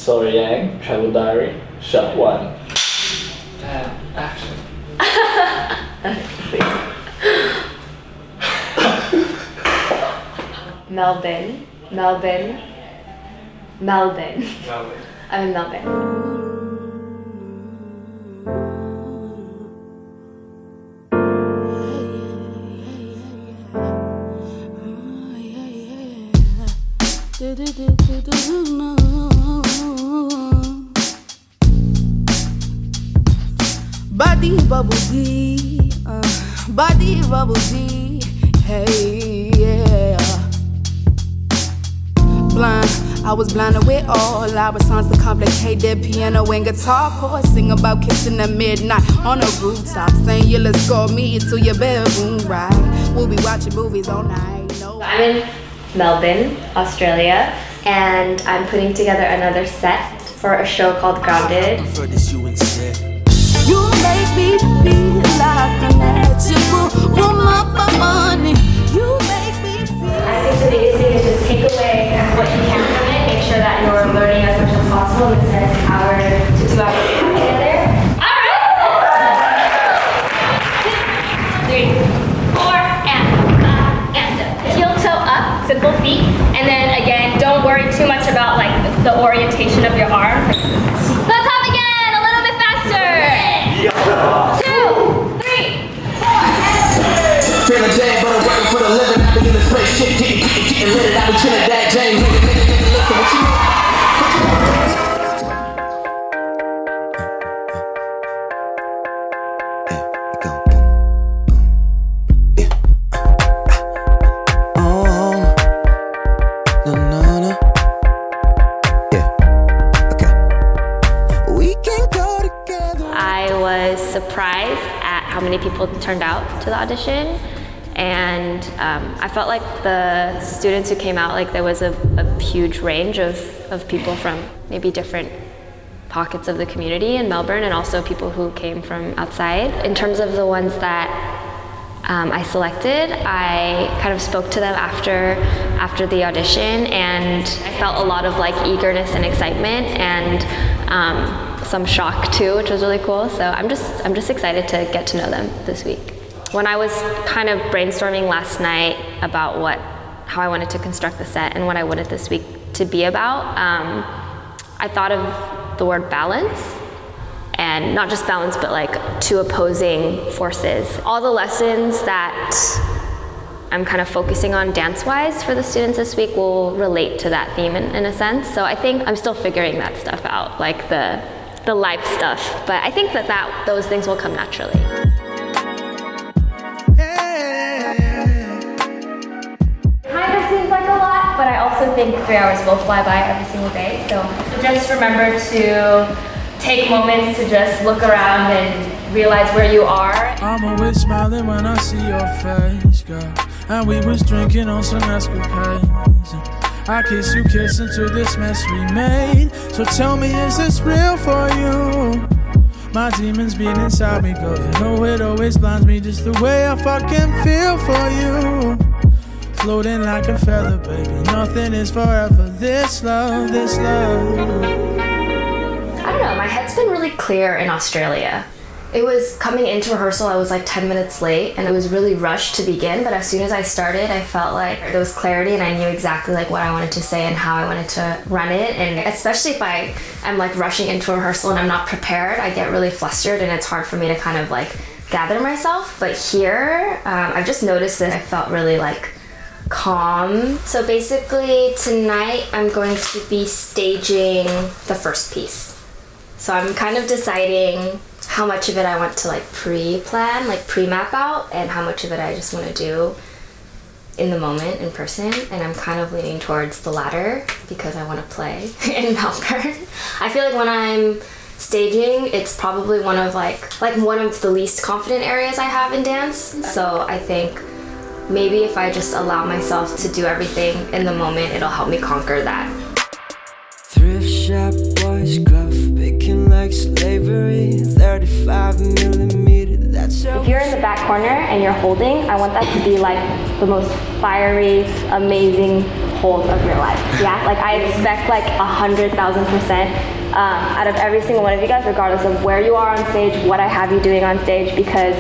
Sorah Yang, Travel Diary, Shot 1. And action. Melbourne. I'm in Melbourne. Body bubble tea, hey yeah. Blind, I was blinded with all our songs, the complicated piano and guitar chords. Sing about kissing at midnight on a rooftop, saying you let's go me to your bedroom, right? We'll be watching movies all night. No. I'm in Melbourne, Australia, and I'm putting together another set for a show called Grounded. You make me feel like a natural woman for money. You make me feel. I think the biggest thing is just take away what you can from it, make sure that you're learning as much as possible in the next hour to 2 hours together. Alright! 3, 4, and heel toe up, simple feet, and then again, don't worry too much about like the orientation of your arms. Let's hop again, a little bit faster. 2, 3, 4, and feeling Jane, but I'm working for the living. I be in the space shit, getting lit. I be chilling that Jane. Listen, what you surprised at how many people turned out to the audition, and I felt like the students who came out, like there was a huge range of people from maybe different pockets of the community in Melbourne, and also people who came from outside. In terms of the ones that I selected, I kind of spoke to them after the audition, and I felt a lot of like eagerness and excitement, and some shock too, which was really cool. So I'm just excited to get to know them this week. When I was kind of brainstorming last night about how I wanted to construct the set and what I wanted this week to be about, I thought of the word balance, and not just balance, but like two opposing forces. All the lessons that I'm kind of focusing on dance-wise for the students this week will relate to that theme in a sense. So I think I'm still figuring that stuff out, like the life stuff, but I think that those things will come naturally. Kind of seems like a lot, but I also think 3 hours will fly by every single day. So just remember to take moments to just look around and realize where you are. I'm always smiling when I see your face, girl. And we was drinking on some escapades. I kiss you, kiss into this mess we made. So tell me, is this real for you? My demons beat inside me, girl. You know it always blinds me just the way I fucking feel for you. Floating like a feather, baby. Nothing is forever. This love, this love. I don't know, my head's been really clear in Australia. It was coming into rehearsal, I was like 10 minutes late, and it was really rushed to begin, but as soon as I started, I felt like there was clarity, and I knew exactly like what I wanted to say and how I wanted to run it. And especially if I'm like rushing into a rehearsal and I'm not prepared, I get really flustered, and it's hard for me to kind of like gather myself. But here, I've just noticed that I felt really like calm. So basically tonight I'm going to be staging the first piece. So I'm kind of deciding how much of it I want to like pre-plan, like pre-map out, and how much of it I just want to do in the moment in person. And I'm kind of leaning towards the latter because I want to play in Melbourne. I feel like when I'm staging, it's probably one of the least confident areas I have in dance. So I think maybe if I just allow myself to do everything in the moment, it'll help me conquer that. Thrift shop boys glove picking like slavery, 35mm. That's if you're in the back corner and you're holding, I want that to be like the most fiery, amazing hold of your life. Yeah, like I expect like 100,000% out of every single one of you guys, regardless of where you are on stage, what I have you doing on stage, because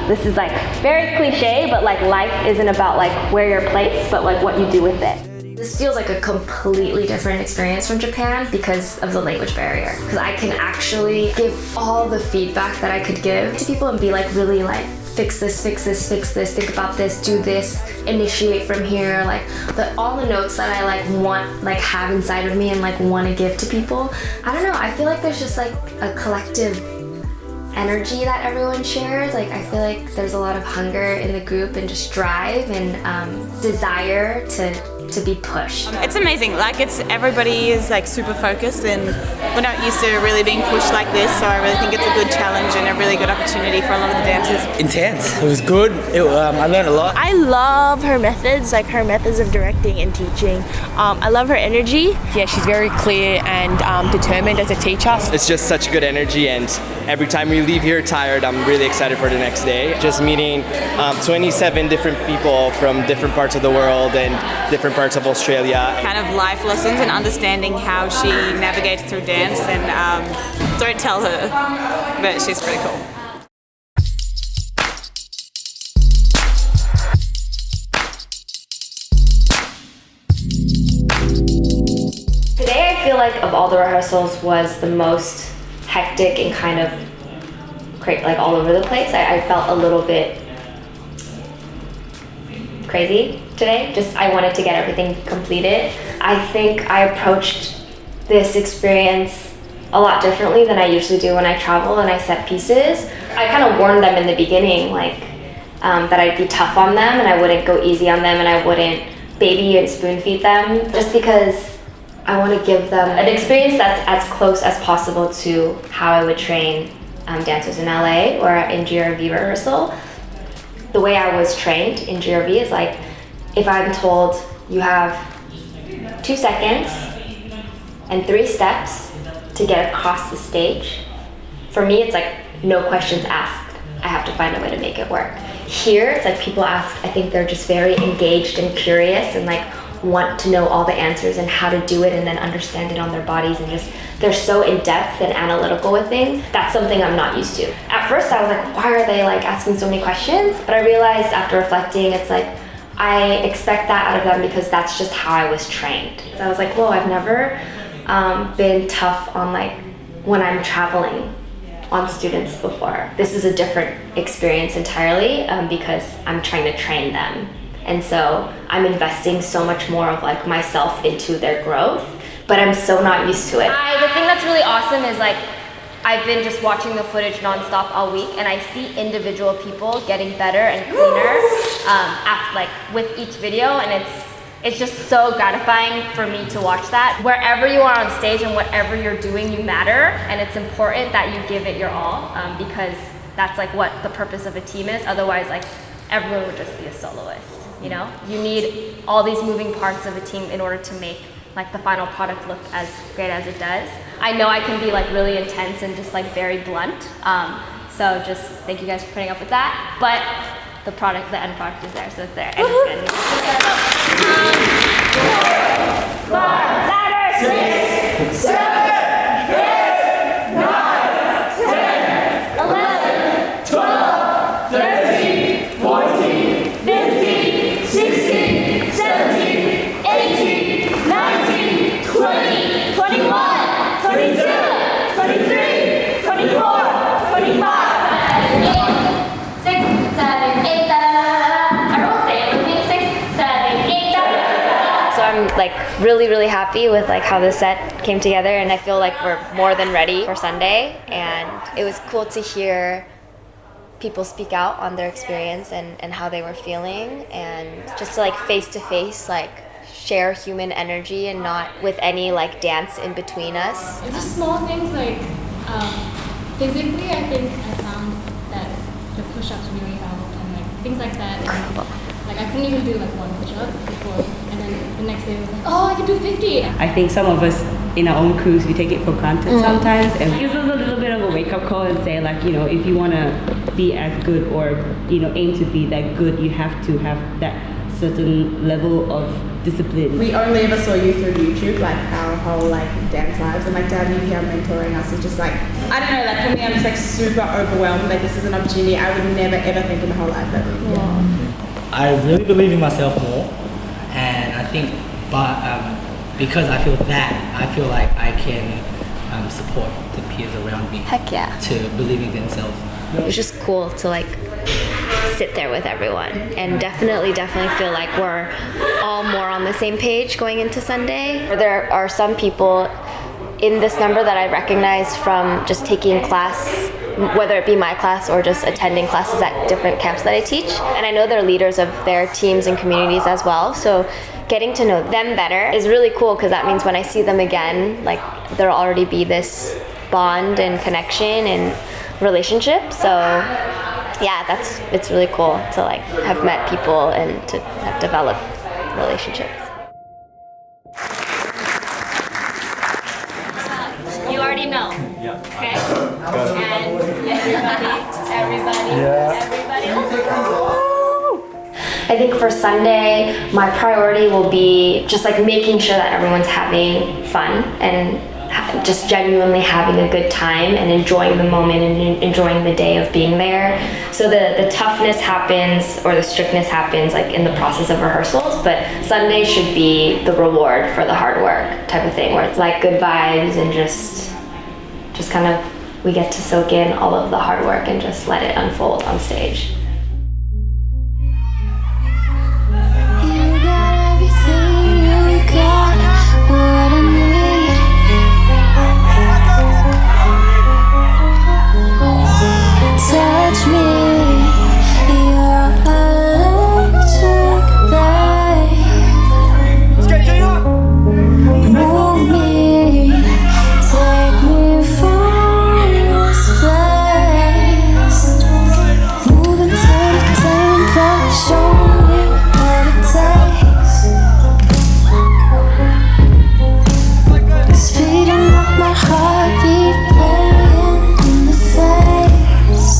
this is like very cliche, but like life isn't about like where you're placed, but like what you do with it. This feels like a completely different experience from Japan because of the language barrier. Because I can actually give all the feedback that I could give to people and be like really like, fix this, fix this, fix this, think about this, do this, initiate from here, like all the notes that I like want, like have inside of me and like want to give to people. I don't know, I feel like there's just like a collective energy that everyone shares. Like I feel like there's a lot of hunger in the group and just drive and desire to be pushed. It's amazing. Like everybody is like super focused, and we're not used to really being pushed like this. So I really think it's a good challenge and a really good opportunity for a lot of the dancers. Intense. It was good. I learned a lot. I love her methods, like her methods of directing and teaching. I love her energy. Yeah, she's very clear and determined as a teacher. It's just such good energy, and every time we leave here tired, I'm really excited for the next day. Just meeting 27 different people from different parts of the world and different parts of Australia. Kind of life lessons and understanding how she navigates through dance, and don't tell her, but she's pretty cool. Today I feel like of all the rehearsals was the most hectic and kind of like all over the place. I felt a little bit crazy today. Just I wanted to get everything completed. I think I approached this experience a lot differently than I usually do when I travel and I set pieces. I kind of warned them in the beginning, like that I'd be tough on them and I wouldn't go easy on them and I wouldn't baby and spoon feed them, just because I want to give them an experience that's as close as possible to how I would train dancers in LA or in GRV rehearsal. The way I was trained in GRV is like, if I'm told you have 2 seconds and 3 steps to get across the stage, for me it's like no questions asked. I have to find a way to make it work. Here it's like people ask, I think they're just very engaged and curious and like want to know all the answers and how to do it and then understand it on their bodies, and just they're so in-depth and analytical with things. That's something I'm not used to. At first I was like, why are they like asking so many questions? But I realized after reflecting, it's like I expect that out of them because that's just how I was trained. So I was like, whoa, I've never been tough on like when I'm traveling on students before. This is a different experience entirely because I'm trying to train them. And so I'm investing so much more of like myself into their growth, but I'm so not used to it. The thing that's really awesome is like, I've been just watching the footage nonstop all week and I see individual people getting better and cleaner after, like with each video, and it's just so gratifying for me to watch that. Wherever you are on stage and whatever you're doing, you matter, and it's important that you give it your all because that's like what the purpose of a team is. Otherwise, like everyone would just be a soloist. You know, you need all these moving parts of a team in order to make like the final product look as great as it does. I know I can be like really intense and just like very blunt. So just thank you guys for putting up with that. But the end product is there, so it's there. And it's good. 4, ladder, 6, 7, 8, 9, 10, 11, 12, 13, 14, 15, 16, 17, 18, 19, 20, 21, 22, 23, 24, 25, 6, 7, 8, everyone say it with me, 6, 7, 8, So I'm like really happy with like how the set came together, and I feel like we're more than ready for Sunday, and it was cool to hear people speak out on their experience and how they were feeling, and just to like face to face like share human energy and not with any like dance in between us. It's just small things like physically I think I found that the push-ups really helped, and like things like that. Incredible. Like I couldn't even do like 1 push-up before, and then the next day I was like, oh, I can do 50. I think some of us in our own crews, we take it for granted sometimes, and it gives us a little bit of a wake-up call and say like, you know, if you want to be as good or aim to be that good, you have to have that certain level of discipline. We only ever saw you through YouTube, like our whole dance lives, and to have you here mentoring us is just I don't know, for me I'm just super overwhelmed. This is an opportunity I would never ever think in my whole life that I really believe in myself more, and I think, because I feel like I can support the peers around me. Heck yeah. To believe in themselves. It's just cool to sit there with everyone, and definitely feel like we're all more on the same page going into Sunday. There are some people in this number that I recognize from just taking class, whether it be my class or just attending classes at different camps that I teach. And I know they're leaders of their teams and communities as well. So getting to know them better is really cool, because that means when I see them again, there'll already be this bond and connection and relationship. So yeah, it's really cool to have met people and to have developed relationships. You already know. Yeah. Okay? And everybody. I think for Sunday, my priority will be just making sure that everyone's having fun and just genuinely having a good time and enjoying the moment and enjoying the day of being there. So the toughness happens, or the strictness happens in the process of rehearsals, but Sunday should be the reward for the hard work type of thing, where it's good vibes and just kind of we get to soak in all of the hard work and just let it unfold on stage. Touch me, you're electric, babe. Move me, take me from this place. Moving to the tempo, show me what it takes. Speeding up my heartbeat, playing in the face.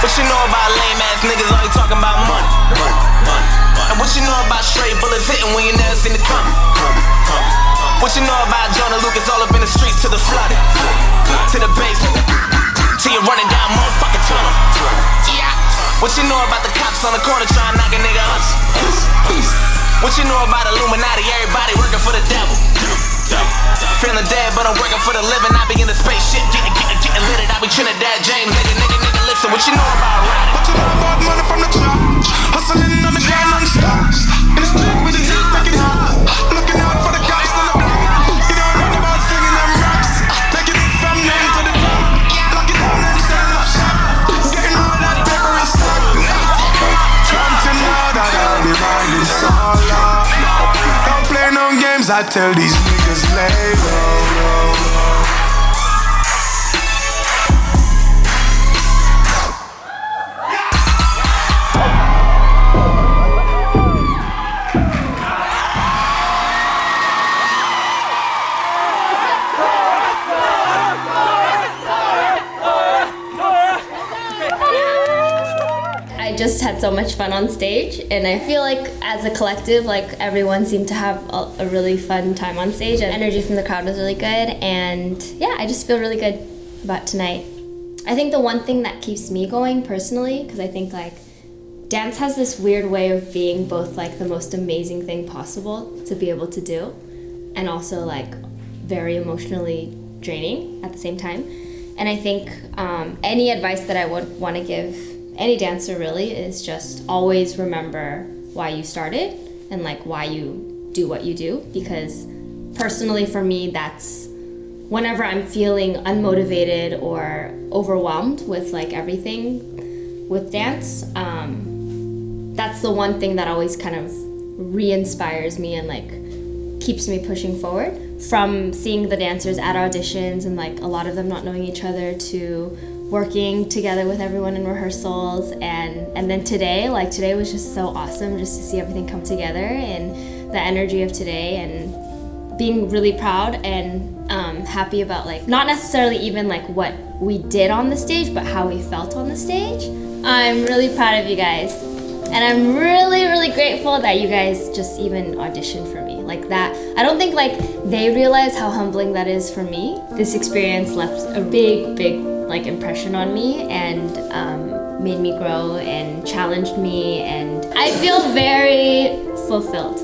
What you know about lame ass niggas only talking about money? And what you know about straight bullets hitting when you never seen it coming? What you know about Jonah Lucas all up in the streets to the flooded, to the basement, till you're running down motherfucking tunnel? Yeah. What you know about the cops on the corner trying to knock a nigga up? What you know about Illuminati, everybody working for the devil? Feeling dead, but I'm working for the living. I be in the spaceship, getting lit. I be Trinidad James, nigga, listen. What you know about rap? What you know about money from the top? Hustling on the grind non-stop. In the street with the heat, making hot. Looking out for the cops on the block. You don't know about singing them raps. Taking it from them to the top. Lock it down and setting up shop. Getting all that paper and stuff. Counting out that all the mind is Sorah. Don't play no games, I tell these niggas lay low. I just had had so much fun on stage, and I feel like as a collective, like everyone seemed to have a really fun time on stage, and energy from the crowd was really good, and yeah, I just feel really good about tonight. I think the one thing that keeps me going personally, because I think like dance has this weird way of being both like the most amazing thing possible to be able to do, and also like very emotionally draining at the same time. And I think any advice that I would want to give any dancer really is just always remember why you started and like why you do what you do, because personally for me, that's whenever I'm feeling unmotivated or overwhelmed with like everything with dance, that's the one thing that always kind of re-inspires me and like keeps me pushing forward. From seeing the dancers at auditions and like a lot of them not knowing each other to working together with everyone in rehearsals, and then today was just so awesome just to see everything come together and the energy of today, and being really proud and happy about like not necessarily even like what we did on the stage, but how we felt on the stage. I'm really proud of you guys, and I'm really, really grateful that you guys just even auditioned for me like that. I don't think like they realize how humbling that is for me. This experience left a big like impression on me, and made me grow and challenged me, and I feel very fulfilled.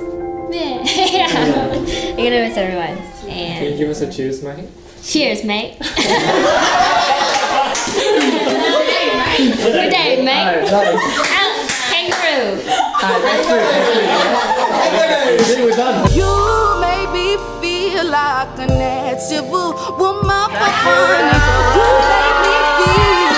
Yeah. I'm gonna miss everyone. And can you give us a cheers, mate? Cheers, mate. Good day, mate. Kangaroo. You made me feel like a natural woman. You made me feel